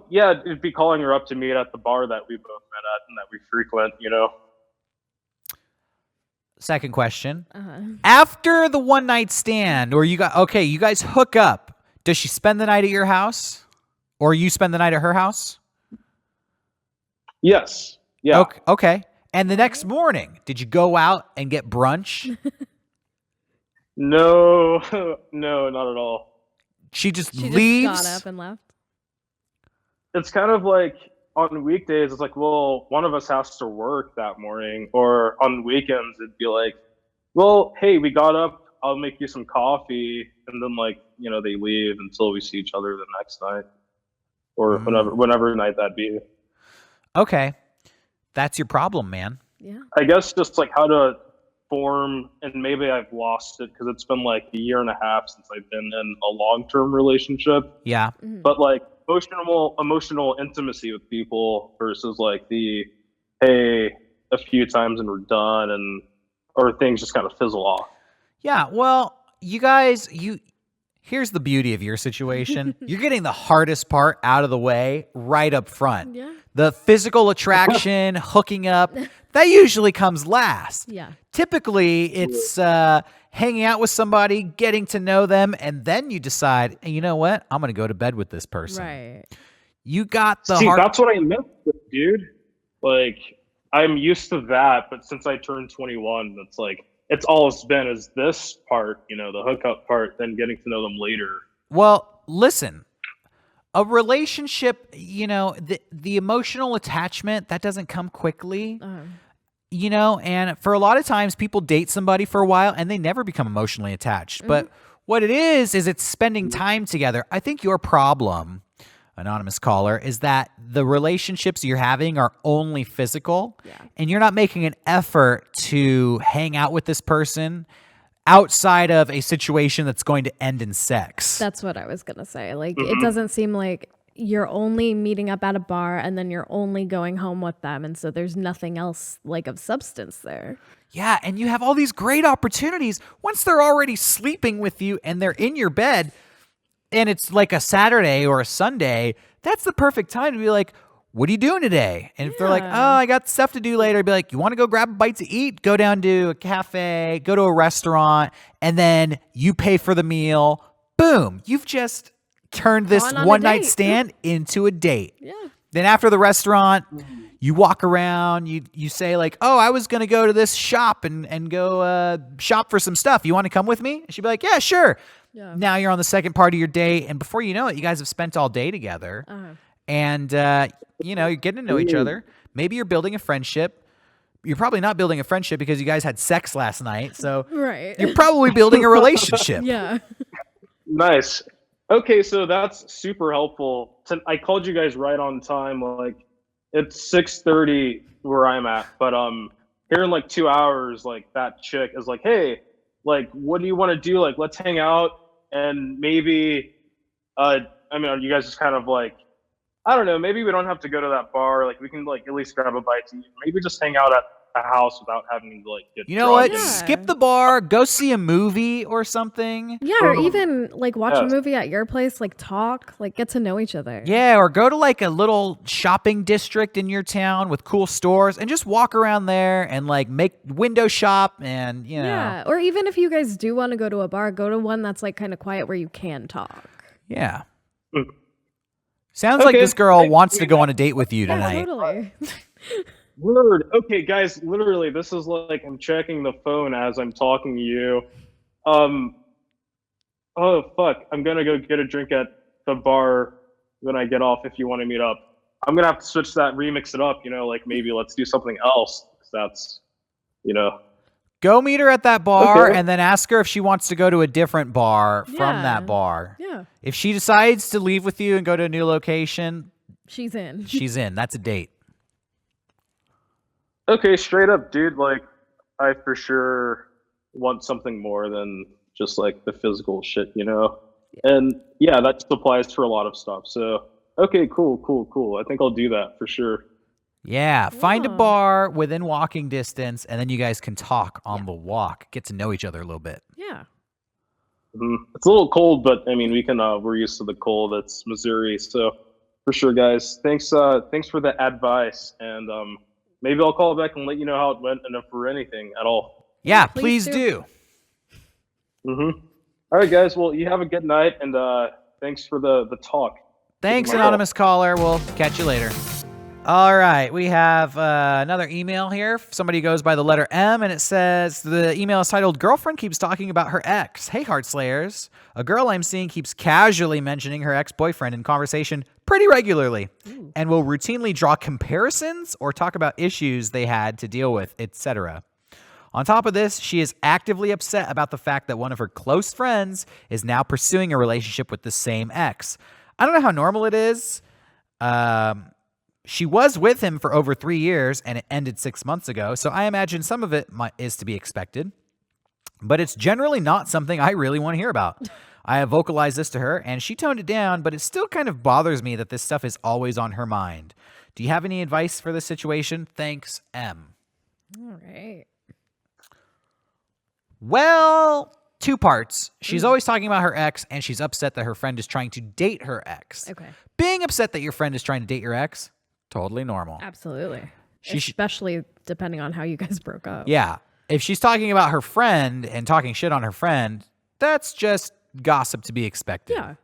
Yeah, it'd be calling her up to meet at the bar that we both met at and that we frequent, you know? Second question. Uh-huh. After the one-night stand, or you guys hook up, does she spend the night at your house? Or you spend the night at her house? Yes. Yeah. Okay. And the next morning, did you go out and get brunch? No, not at all. She just She leaves? just got up and left. It's kind of like on weekdays, it's like, well, one of us has to work that morning. Or on weekends, it'd be like, well, hey, we got up, I'll make you some coffee. And then, like, you know, they leave until we see each other the next night. Or whenever night that be. Okay. That's your problem, man. Yeah. I guess just like how to form, and maybe I've lost it because it's been like a year and a half since I've been in a long-term relationship. Yeah. But like emotional intimacy with people versus like the, hey, a few times and we're done, or things just kind of fizzle off. Yeah, well, you guys, here's the beauty of your situation. You're getting the hardest part out of the way right up front. Yeah. The physical attraction, hooking up, that usually comes last. Yeah. Typically, it's hanging out with somebody, getting to know them, and then you decide, hey, you know what? I'm going to go to bed with this person. Right. You got the See, hard... that's what I meant, dude. Like, I'm used to that, but since I turned 21, it's like, it's all it's been is this part, you know, the hookup part, then getting to know them later. Well, listen, a relationship, you know, the emotional attachment, that doesn't come quickly. You know, and for a lot of times people date somebody for a while and they never become emotionally attached. But what it is it's spending time together. I think your problem, anonymous caller, is that the relationships you're having are only physical, and you're not making an effort to hang out with this person outside of a situation that's going to end in sex. That's what I was going to say. Like, it doesn't seem like you're only meeting up at a bar and then you're only going home with them. And so there's nothing else like of substance there. Yeah, and you have all these great opportunities. Once they're already sleeping with you and they're in your bed and it's like a Saturday or a Sunday, that's the perfect time to be like, what are you doing today? And if they're like, oh, I got stuff to do later, I'd be like, you want to go grab a bite to eat? Go down to a cafe, go to a restaurant, and then you pay for the meal. Boom. You've just turned this one-night stand into a date. Yeah. Then after the restaurant, you walk around, you say like, oh, I was going to go to this shop and go shop for some stuff. You want to come with me? And she'd be like, yeah, sure. Yeah. Now you're on the second part of your date. And before you know it, you guys have spent all day together. And, you know, you're getting to know each other. Maybe you're building a friendship. You're probably not building a friendship because you guys had sex last night. So Right. you're probably building a relationship. Yeah. Nice. Okay, so that's super helpful. I called you guys right on time. Like, it's 6:30 where I'm at, but here in like 2 hours, like that chick is like, hey, like, what do you want to do? Like, let's hang out and maybe, I mean, are you guys just kind of like, I don't know, maybe we don't have to go to that bar. Like, we can like at least grab a bite to eat. Maybe just hang out at a house without having to like get You know what? drunk. Yeah. Skip the bar, go see a movie or something. Yeah, or even like watch a Yes. movie at your place, like talk, like get to know each other. Yeah, or go to like a little shopping district in your town with cool stores and just walk around there and like make window shop and, you know. Yeah, or even if you guys do want to go to a bar, go to one that's like kind of quiet where you can talk. Yeah. Mm. Sounds like Okay. this girl Thank wants you. to go on a date with you Yeah, tonight. totally. Word. Okay, guys, literally, this is like I'm checking the phone as I'm talking to you. Oh fuck, I'm gonna go get a drink at the bar when I get off. If you want to meet up, I'm gonna have to switch that, remix it up. You know, like maybe let's do something else. 'Cause that's, you know. Go meet her at that bar Okay. and then ask her if she wants to go to a different bar from Yeah. that bar. Yeah, If she decides to leave with you and go to a new location, she's in. she's in. That's a date. Okay, straight up, dude. Like, I for sure want something more than just like the physical shit, you know. And yeah, that applies for a lot of stuff. So, okay, cool. I think I'll do that for sure. Yeah, find a Yeah. bar within walking distance, and then you guys can talk on the walk, get to know each other a little bit. Yeah. It's a little cold, but I mean, we're used to the cold. It's Missouri, so for sure, guys. Thanks for the advice, and maybe I'll call back and let you know how it went, and if for anything at all. Yeah, please please do. do. All right, guys. Well, you have a good night, and thanks for the talk. Thanks, Taking my anonymous caller. We'll catch you later. All right, we have another email here. Somebody goes by the letter M, and it says, the email is titled, Girlfriend Keeps Talking About Her Ex. Hey, Heartslayers. A girl I'm seeing keeps casually mentioning her ex-boyfriend in conversation pretty regularly and will routinely draw comparisons or talk about issues they had to deal with, etc. On top of this, she is actively upset about the fact that one of her close friends is now pursuing a relationship with the same ex. I don't know how normal it is. She was with him for over 3 years and it ended 6 months ago, so I imagine some of it is to be expected. But it's generally not something I really want to hear about. I have vocalized this to her and she toned it down, but it still kind of bothers me that this stuff is always on her mind. Do you have any advice for this situation? Thanks, M. All right. Well, 2 parts. She's always talking about her ex, and she's upset that her friend is trying to date her ex. Okay. Being upset that your friend is trying to date your ex, totally normal. Absolutely. She sh- Especially depending on how you guys broke up. Yeah. If she's talking about her friend and talking shit on her friend, that's just gossip to be expected. Yeah.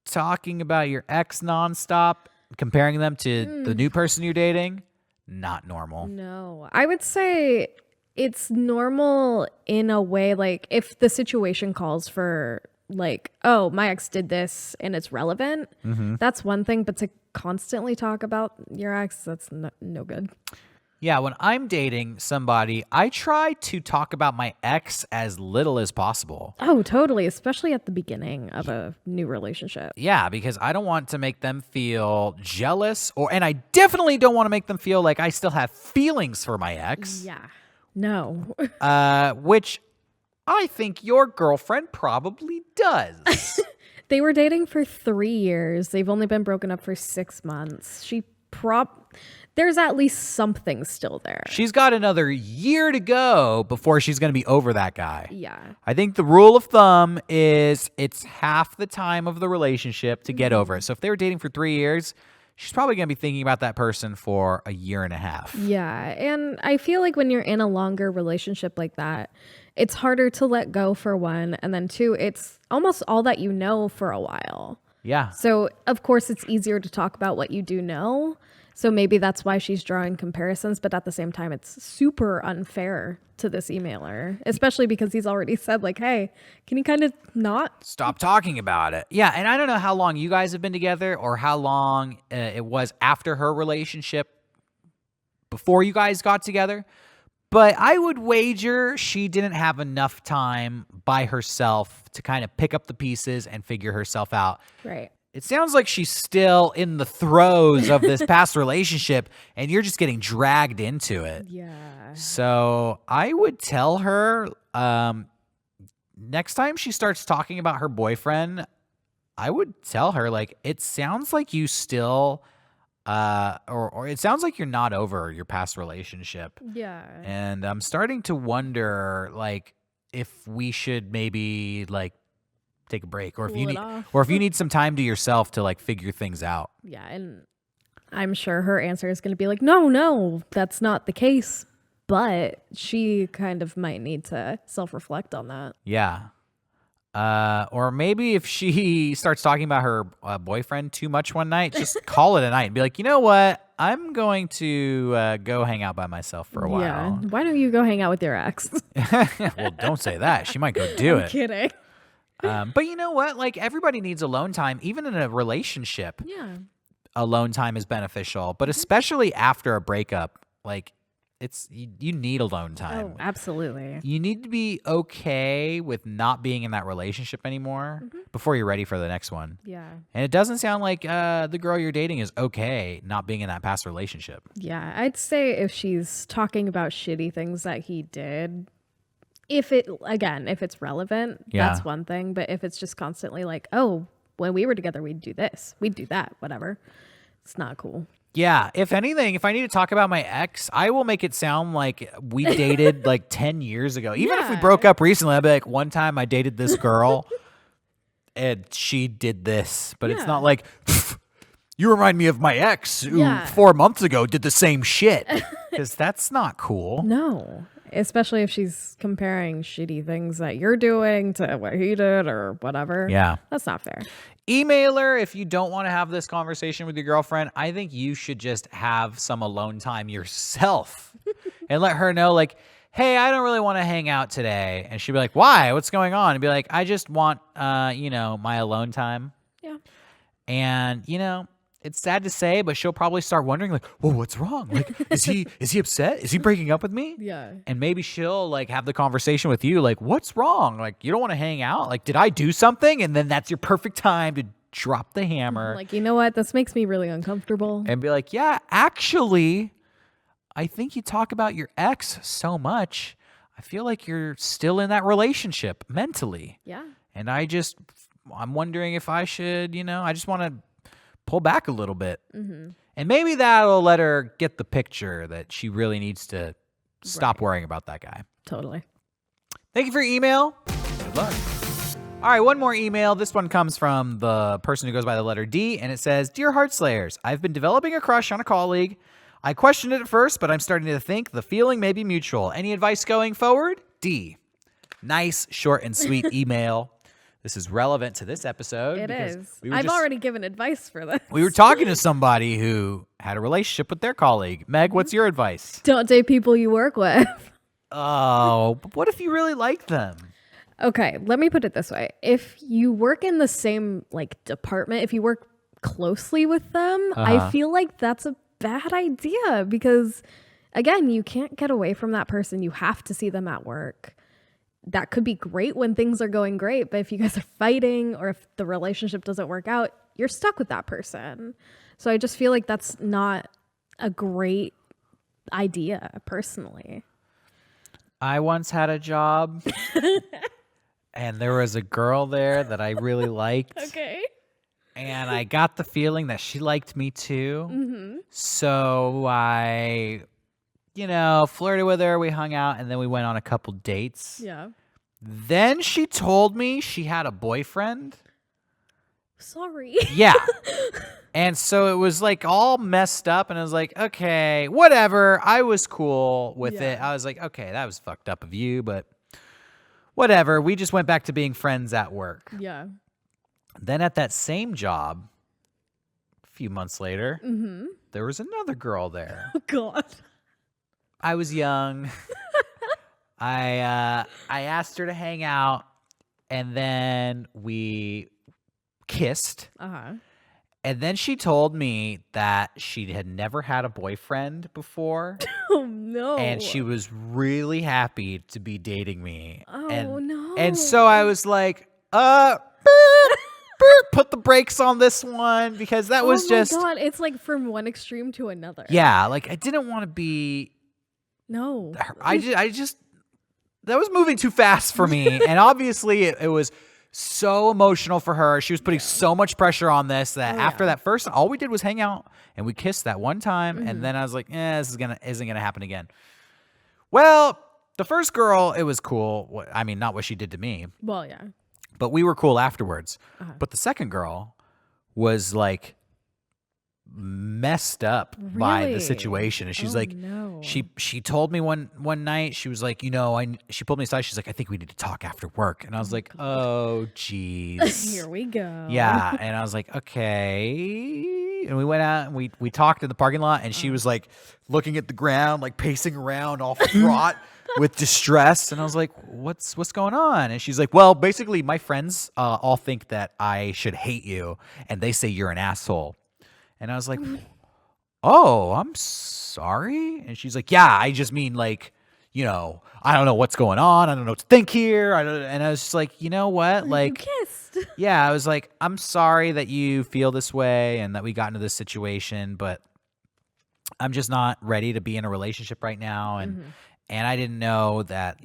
Talking about your ex nonstop, comparing them to the new person you're dating, not normal. No, I would say it's normal in a way, like if the situation calls for like, oh, my ex did this and it's relevant, that's one thing, but to constantly talk about your ex, that's no good. Yeah, when I'm dating somebody, I try to talk about my ex as little as possible. Oh, totally, especially at the beginning of a new relationship. Yeah, because I don't want to make them feel jealous, and I definitely don't want to make them feel like I still have feelings for my ex. Yeah. No. Which I think your girlfriend probably does. They were dating for 3 years. They've only been broken up for 6 months. There's at least something still there. She's got another year to go before she's going to be over that guy. Yeah. I think the rule of thumb is it's half the time of the relationship to get over it. So if they were dating for 3 years, she's probably going to be thinking about that person for a year and a half. Yeah. And I feel like when you're in a longer relationship like that, it's harder to let go for one. And then 2, it's almost all that you know for a while. Yeah. So, of course, it's easier to talk about what you do know. So maybe that's why she's drawing comparisons. But at the same time, it's super unfair to this emailer, especially because he's already said, like, hey, can you kind of not? Stop talking about it. Yeah, and I don't know how long you guys have been together or how long it was after her relationship before you guys got together. But I would wager she didn't have enough time by herself to kind of pick up the pieces and figure herself out. Right. It sounds like she's still in the throes of this past relationship and you're just getting dragged into it. Yeah. So I would tell her next time she starts talking about her boyfriend, I would tell her, like, it sounds like you still or it sounds like you're not over your past relationship. Yeah. And I'm starting to wonder, like, if we should maybe like take a break, or if you Cool it need, off. or if you need some time to yourself to like figure things out. Yeah, and I'm sure her answer is going to be like, no, that's not the case. But she kind of might need to self-reflect on that. Yeah. Or maybe if she starts talking about her boyfriend too much one night, just call it a night and be like, you know what? I'm going to go hang out by myself for a while. Yeah. Why don't you go hang out with your ex? Well, don't say that. She might go do it. Kidding. But you know what? Like, everybody needs alone time, even in a relationship. Yeah. Alone time is beneficial, but especially after a breakup, like, you need alone time. Oh, absolutely. You need to be okay with not being in that relationship anymore before you're ready for the next one. Yeah. And it doesn't sound like the girl you're dating is okay not being in that past relationship. Yeah. I'd say if she's talking about shitty things that he did, if it's relevant, Yeah. that's one thing. But if it's just constantly like, oh, when we were together, we'd do this, we'd do that, whatever. It's not cool. Yeah, if anything, if I need to talk about my ex, I will make it sound like we dated like 10 years ago. Even if we Yeah. broke up recently, I'll be like, one time I dated this girl and she did this. But it's Yeah. not like, you remind me of my ex who Yeah. 4 months ago did the same shit. Because that's not cool. No. Especially if she's comparing shitty things that you're doing to what he did or whatever. Yeah. That's not fair. Email her if you don't want to have this conversation with your girlfriend. I think you should just have some alone time yourself and let her know, like, hey, I don't really want to hang out today. And she'd be like, why? What's going on? And be like, I just want, my alone time. Yeah. And, it's sad to say, but she'll probably start wondering, like, whoa, what's wrong? Like, is he upset? Is he breaking up with me? Yeah. And maybe she'll like have the conversation with you, like, what's wrong? Like, you don't want to hang out? Like, did I do something? And then that's your perfect time to drop the hammer. Like, you know what? This makes me really uncomfortable. And be like, yeah, actually, I think you talk about your ex so much. I feel like you're still in that relationship mentally. Yeah. And I'm wondering if I should, I just want to pull back a little bit. Mm-hmm. And maybe that'll let her get the picture that she really needs to stop worrying about that guy. Totally. Thank you for your email. Good luck. All right, one more email. This one comes from the person who goes by the letter D, and it says, Dear Heartslayers, I've been developing a crush on a colleague. I questioned it at first, but I'm starting to think the feeling may be mutual. Any advice going forward? D. Nice, short, and sweet email. This is relevant to this episode. It because is. we were I've just- already given advice for this. We were talking to somebody who had a relationship with their colleague. Meg, what's your advice? Don't date people you work with. Oh, but what if you really like them? Okay, let me put it this way. If you work in the same department, if you work closely with them, I feel like that's a bad idea because again, you can't get away from that person. You have to see them at work. That could be great when things are going great, but if you guys are fighting or if the relationship doesn't work out, you're stuck with that person. So I just feel like that's not a great idea personally. I once had a job and there was a girl there that I really liked. Okay. And I got the feeling that she liked me too. Mm-hmm. So I, flirted with her. We hung out and then we went on a couple dates. Yeah. Then she told me she had a boyfriend. Sorry. Yeah. And so it was like all messed up and I was like, okay, whatever. I was cool with it. I was like, okay, that was fucked up of you, but whatever. We just went back to being friends at work. Yeah. Then at that same job, a few months later, there was another girl there. Oh God. I was young. I asked her to hang out and then we kissed. Uh-huh. And then she told me that she had never had a boyfriend before. Oh no. And she was really happy to be dating me. Oh, and, no. And so I was like, put the brakes on this one because that was just. Oh my God, it's like from one extreme to another. Yeah, like I didn't want to be. No. I just that was moving too fast for me. And obviously it was so emotional for her. She was putting so much pressure on this that after that first, all we did was hang out and we kissed that one time. And then I was like, this isn't gonna happen again. Well, the first girl, it was cool. I mean, not what she did to me. Well, yeah. But we were cool afterwards. But the second girl was like messed up by the situation. And she's she told me one night, she was like, she pulled me aside. She's like, I think we need to talk after work. And I was like, oh, geez. Here we go. Yeah. And I was like, okay. And we went out and we talked in the parking lot, and she was like looking at the ground, like pacing around all fraught with distress. And I was like, what's going on? And she's like, well, basically my friends all think that I should hate you, and they say you're an asshole. And I was like, oh, I'm sorry. And she's like, yeah, I just mean like, I don't know what's going on. I don't know what to think here. And I was just like, you know what? Like, you kissed. Yeah, I was like, I'm sorry that you feel this way and that we got into this situation, but I'm just not ready to be in a relationship right now. And I didn't know that,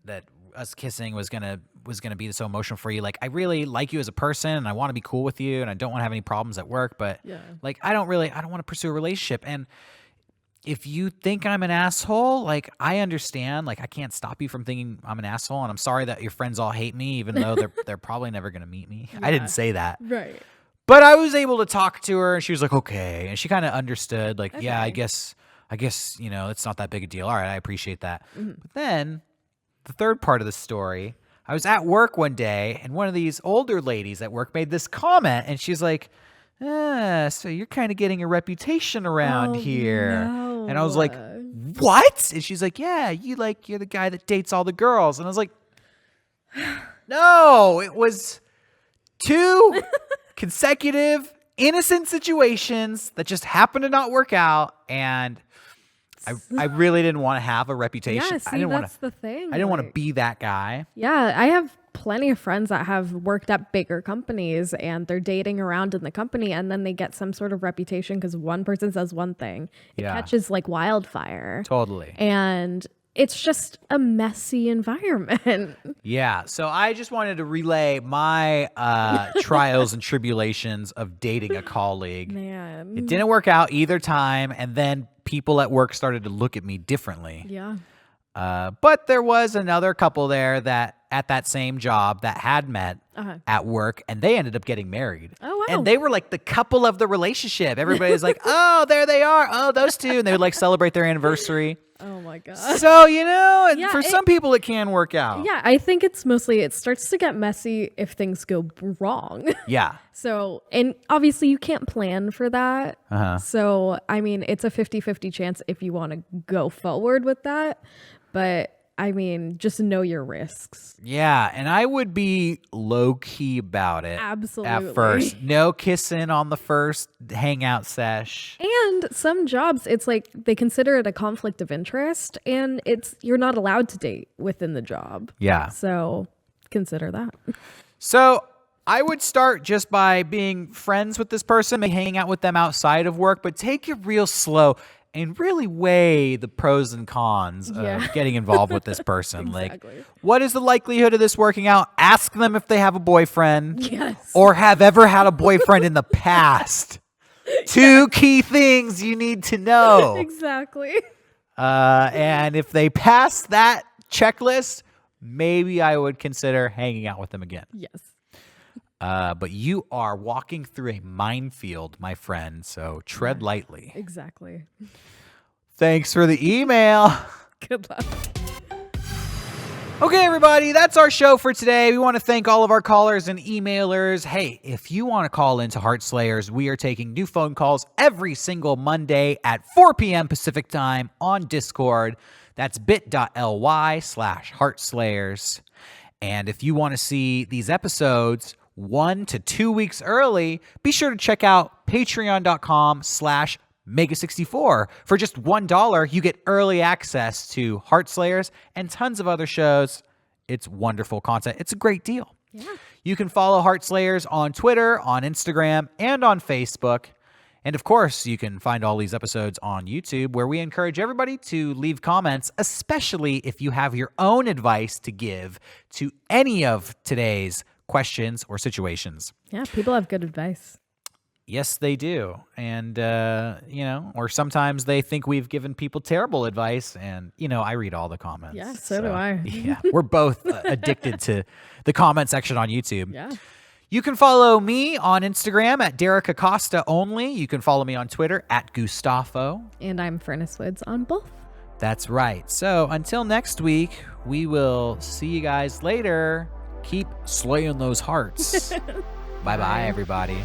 that us kissing was gonna be so emotional for you. Like, I really like you as a person, and I want to be cool with you, and I don't want to have any problems at work, but like, I don't want to pursue a relationship. And if you think I'm an asshole, like, I understand. Like, I can't stop you from thinking I'm an asshole, and I'm sorry that your friends all hate me, even though they're probably never gonna meet me. I didn't say that, Right? but I was able to talk to her, and she was like, okay, and she kind of understood. Like, yeah, I guess it's not that big a deal. All right, I appreciate that. But then the third part of the story, I was at work one day, and one of these older ladies at work made this comment, and she's like, so you're kind of getting a reputation around here. No. And I was like, what? And she's like, yeah, you're the guy that dates all the girls. And I was like, no, it was 2 consecutive innocent situations that just happened to not work out. And I really didn't want to have a reputation. Yeah, see, that's the thing. I didn't want to be that guy. Yeah, I have plenty of friends that have worked at bigger companies, and they're dating around in the company, and then they get some sort of reputation because one person says one thing. It catches like wildfire. Totally. And it's just a messy environment. Yeah. So I just wanted to relay my trials and tribulations of dating a colleague. Man. It didn't work out either time, and then people at work started to look at me differently. Yeah. But there was another couple there that at that same job that had met at work, and they ended up getting married. Oh, wow. And they were like the couple of the relationship. Everybody was like, oh, there they are. Oh, those two. And they would like celebrate their anniversary. Oh my God. So, for some people it can work out. Yeah, I think it's mostly, it starts to get messy if things go wrong. Yeah. So, and obviously you can't plan for that. So, I mean, it's a 50-50 chance if you want to go forward with that. But I mean, just know your risks. Yeah, and I would be low-key about it. Absolutely. At first. No kissing on the first hangout sesh. And some jobs, it's like they consider it a conflict of interest, and you're not allowed to date within the job. Yeah. So consider that. So I would start just by being friends with this person, maybe hanging out with them outside of work, but take it real slow and really weigh the pros and cons of getting involved with this person. Exactly. Like, what is the likelihood of this working out? Ask them if they have a boyfriend. Yes. Or have ever had a boyfriend in the past. 2 key things you need to know. Exactly. And if they pass that checklist, maybe I would consider hanging out with them again. Yes. But you are walking through a minefield, my friend, so tread lightly. Exactly. Thanks for the email. Good luck. Okay, everybody, that's our show for today. We want to thank all of our callers and emailers. Hey, if you want to call into Heartslayers, we are taking new phone calls every single Monday at 4 p.m. Pacific time on Discord. That's bit.ly/Heartslayers. And if you want to see these episodes 1 to 2 weeks early, be sure to check out patreon.com/Mega64. For just $1, you get early access to Heartslayers and tons of other shows. It's wonderful content. It's a great deal. Yeah. You can follow Heartslayers on Twitter, on Instagram, and on Facebook. And of course, you can find all these episodes on YouTube, where we encourage everybody to leave comments, especially if you have your own advice to give to any of today's questions, or situations. Yeah, people have good advice. Yes, they do. And, or sometimes they think we've given people terrible advice. And, I read all the comments. Yeah, so do I. Yeah, we're both addicted to the comment section on YouTube. Yeah. You can follow me on Instagram at Derrick Acosta only. You can follow me on Twitter at Gustafo. And I'm Furnace Woods on both. That's right. So until next week, we will see you guys later. Keep slaying those hearts. Bye-bye, everybody.